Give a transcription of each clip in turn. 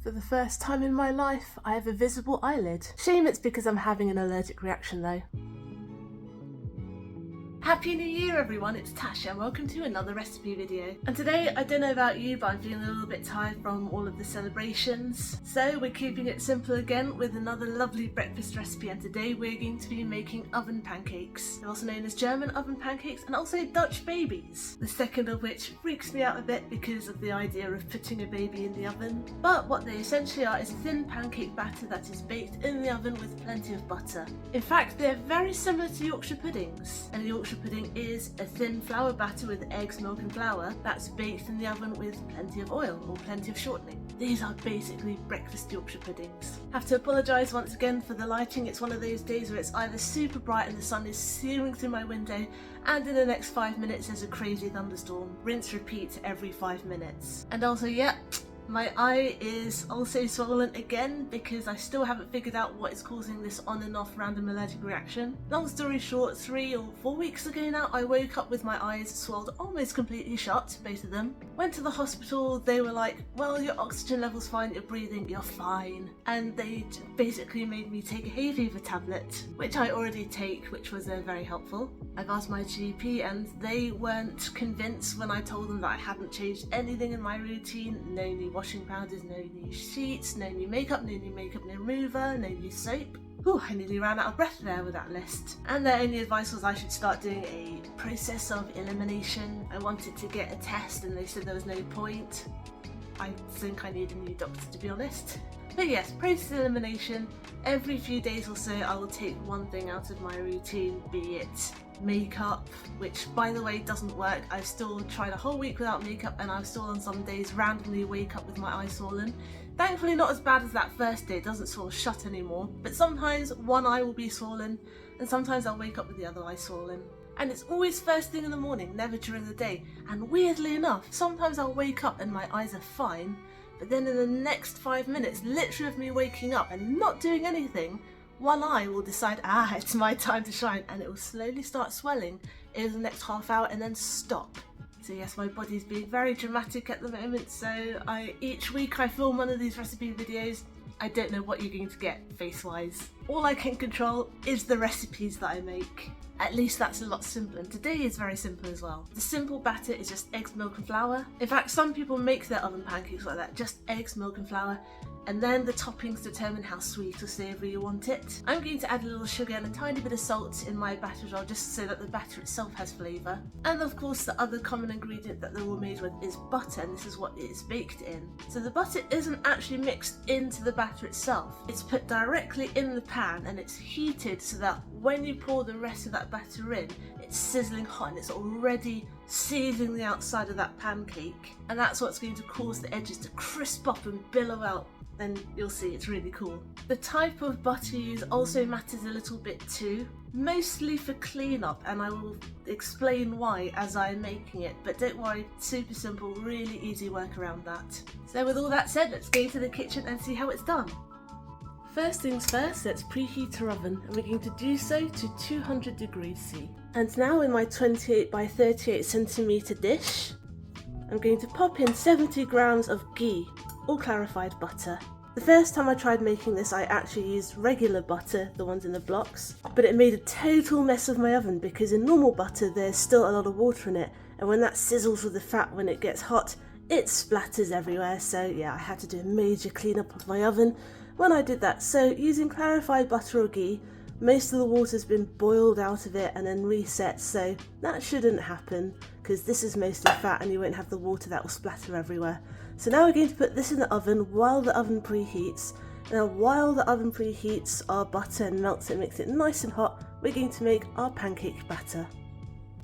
For the first time in my life, I have a visible eyelid. Shame it's because I'm having an allergic reaction though. Happy New Year everyone, it's Tasha and welcome to another recipe video. And today, I don't know about you, but I'm feeling a little bit tired from all of the celebrations. So we're keeping it simple again with another lovely breakfast recipe, and today we're going to be making oven pancakes. They're also known as German oven pancakes and also Dutch babies. The second of which freaks me out a bit because of the idea of putting a baby in the oven. But what they essentially are is a thin pancake batter that is baked in the oven with plenty of butter. In fact, they're very similar to Yorkshire puddings, and Yorkshire pudding is a thin flour batter with eggs, milk and flour that's baked in the oven with plenty of oil or plenty of shortening. These are basically breakfast Yorkshire puddings. Have to apologise once again for the lighting. It's one of those days where it's either super bright and the sun is searing through my window, and in the next 5 minutes there's a crazy thunderstorm. Rinse repeat every 5 minutes. And also, yeah, my eye is also swollen again because I still haven't figured out what is causing this on and off random allergic reaction. Long story short, 3 or 4 weeks ago now, I woke up with my eyes swelled almost completely shut, both of them. Went to the hospital, they were like, well, your oxygen level's fine, you're breathing, you're fine. And they basically made me take a hay fever tablet, which I already take, which was very helpful. I've asked my GP and they weren't convinced when I told them that I hadn't changed anything in my routine. No new washing powders, no new sheets, no new makeup remover, no new soap. Whew, I nearly ran out of breath there with that list. And their only advice was I should start doing a process of elimination. I wanted to get a test and they said there was no point. I think I need a new doctor, to be honest. But yes, process elimination. Every few days or so I will take one thing out of my routine, be it makeup, which by the way doesn't work. I've still tried a whole week without makeup and I've still on some days randomly wake up with my eye swollen. Thankfully not as bad as that first day, it doesn't sort of shut anymore, but sometimes one eye will be swollen and sometimes I'll wake up with the other eye swollen. And it's always first thing in the morning, never during the day. And weirdly enough, sometimes I'll wake up and my eyes are fine, but then in the next 5 minutes, literally of me waking up and not doing anything, one eye will decide, it's my time to shine, and it will slowly start swelling in the next half hour and then stop. So yes, my body's being very dramatic at the moment, so each week I film one of these recipe videos. I don't know what you're going to get face-wise. All I can control is the recipes that I make. At least that's a lot simpler, and today is very simple as well. The simple batter is just eggs, milk and flour. In fact, some people make their oven pancakes like that, just eggs, milk and flour, and then the toppings determine how sweet or savoury you want it. I'm going to add a little sugar and a tiny bit of salt in my batter as well, just so that the batter itself has flavour. And of course the other common ingredient that they're all made with is butter, and this is what it is baked in. So the butter isn't actually mixed into the batter itself. It's put directly in the pan and it's heated so that when you pour the rest of that batter in, it's sizzling hot and it's already seething the outside of that pancake. And that's what's going to cause the edges to crisp up and billow out. Then you'll see it's really cool. The type of butter you use also matters a little bit too, mostly for cleanup, and I will explain why as I'm making it, but don't worry, super simple, really easy work around that. So with all that said, let's go to the kitchen and see how it's done. First things first, let's preheat our oven, and we're going to do so to 200 degrees C. And now in my 28 by 38 centimetre dish, I'm going to pop in 70 grams of ghee, or clarified butter. The first time I tried making this, I actually used regular butter, the ones in the blocks, but it made a total mess of my oven because in normal butter there's still a lot of water in it, and when that sizzles with the fat when it gets hot, it splatters everywhere. So yeah, I had to do a major cleanup of my oven when I did that. So using clarified butter or ghee, most of the water's been boiled out of it and then reset, so that shouldn't happen because this is mostly fat and you won't have the water that will splatter everywhere. So now we're going to put this in the oven while the oven preheats. Now while the oven preheats our butter and melts it and makes it nice and hot, we're going to make our pancake batter.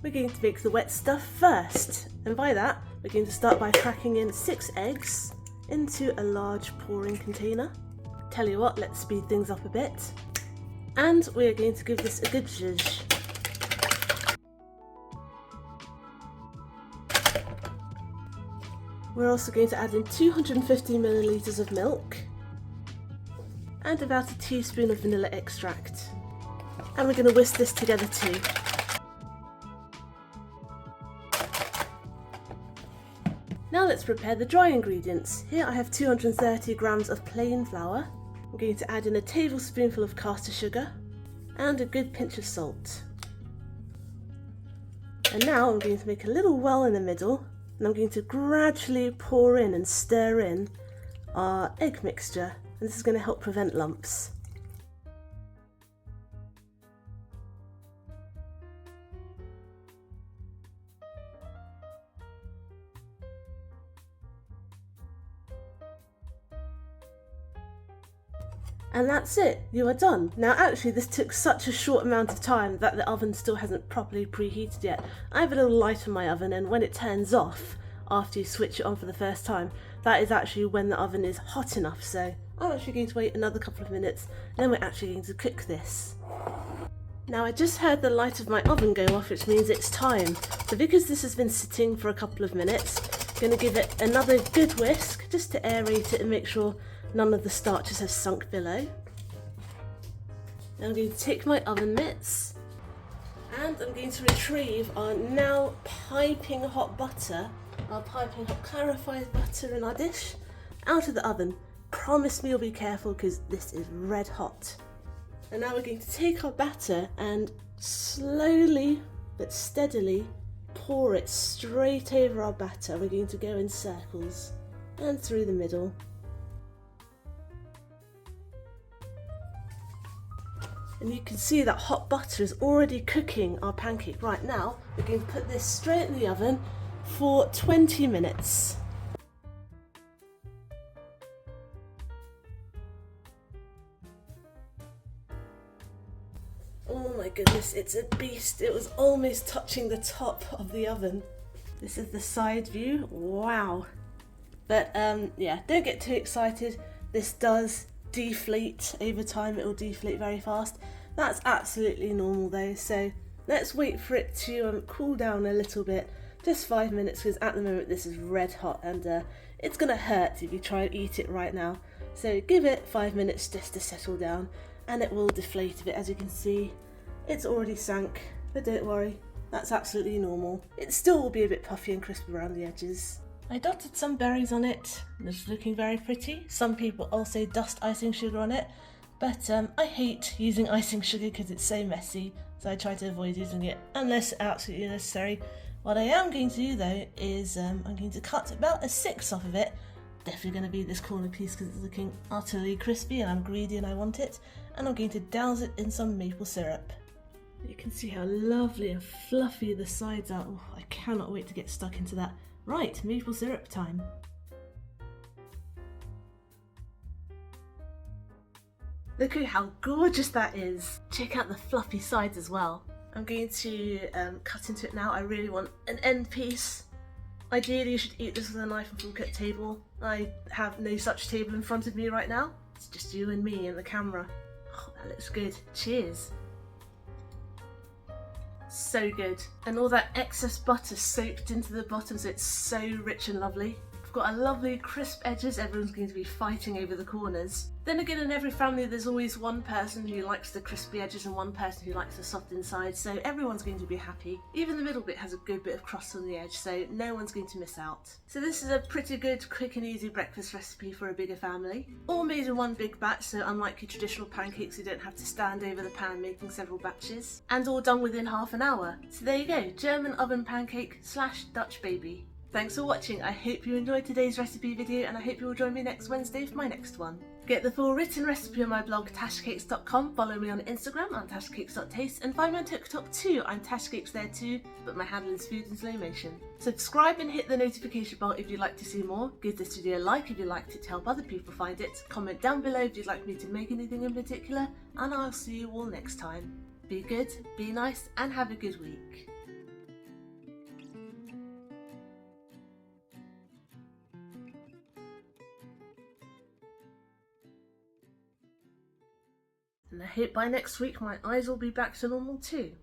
We're going to make the wet stuff first, and by that we're going to start by cracking in 6 eggs into a large pouring container. Tell you what, let's speed things up a bit. And we're going to give this a good zhuzh. We're also going to add in 250 millilitres of milk and about a teaspoon of vanilla extract. And we're going to whisk this together too. Now let's prepare the dry ingredients. Here I have 230 grams of plain flour. I'm going to add in a tablespoonful of caster sugar and a good pinch of salt. And now I'm going to make a little well in the middle, and I'm going to gradually pour in and stir in our egg mixture, and this is going to help prevent lumps. And that's it, you are done. Now actually this took such a short amount of time that the oven still hasn't properly preheated yet. I have a little light on my oven, and when it turns off after you switch it on for the first time, that is actually when the oven is hot enough. So I'm actually going to wait another couple of minutes, and then we're actually going to cook this. Now I just heard the light of my oven go off, which means it's time. So because this has been sitting for a couple of minutes, I'm going to give it another good whisk just to aerate it and make sure none of the starches have sunk below. Now I'm going to take my oven mitts and I'm going to retrieve our now piping hot butter, our piping hot clarified butter in our dish, out of the oven. Promise me you'll be careful because this is red hot. And now we're going to take our batter and slowly but steadily pour it straight over our batter. We're going to go in circles and through the middle. And you can see that hot butter is already cooking our pancake. Right now, we're going to put this straight in the oven for 20 minutes. Oh my goodness, it's a beast. It was almost touching the top of the oven. This is the side view. Wow. But yeah, don't get too excited. This does deflate over time. It will deflate very fast. That's absolutely normal though, so let's wait for it to cool down a little bit, just 5 minutes, because at the moment this is red hot and it's gonna hurt if you try and eat it right now. So give it 5 minutes just to settle down and it will deflate a bit. As you can see, it's already sank, but don't worry, that's absolutely normal. It still will be a bit puffy and crispy around the edges. I dotted some berries on it, it's looking very pretty. Some people also dust icing sugar on it, but I hate using icing sugar because it's so messy, so I try to avoid using it unless absolutely necessary. What I am going to do though is I'm going to cut about a 1/6 off of it. Definitely going to be this corner piece because it's looking utterly crispy and I'm greedy and I want it. And I'm going to douse it in some maple syrup. You can see how lovely and fluffy the sides are. Oh, I cannot wait to get stuck into that. Right, maple syrup time. Look at how gorgeous that is. Check out the fluffy sides as well. I'm going to cut into it now. I really want an end piece. Ideally you should eat this with a knife and fork at table. I have no such table in front of me right now. It's just you and me and the camera. Oh, that looks good. Cheers. So good. And all that excess butter soaked into the bottom, so it's so rich and lovely. I've got a lovely crisp edges. Everyone's going to be fighting over the corners. Then again, in every family there's always one person who likes the crispy edges and one person who likes the soft inside, so everyone's going to be happy. Even the middle bit has a good bit of crust on the edge, so no one's going to miss out. So this is a pretty good, quick and easy breakfast recipe for a bigger family. All made in one big batch, so unlike your traditional pancakes, you don't have to stand over the pan making several batches. And all done within half an hour. So there you go, German oven pancake / Dutch baby. Thanks for watching. I hope you enjoyed today's recipe video and I hope you will join me next Wednesday for my next one. Get the full written recipe on my blog tashcakes.com, follow me on Instagram, I'm tashcakes.taste, and find me on TikTok too, I'm tashcakes there too, but my handle is food in slow motion. Subscribe and hit the notification bell if you'd like to see more, give this video a like if you liked it to help other people find it, comment down below if you'd like me to make anything in particular, and I'll see you all next time. Be good, be nice, and have a good week. And I hope by next week my eyes will be back to normal too.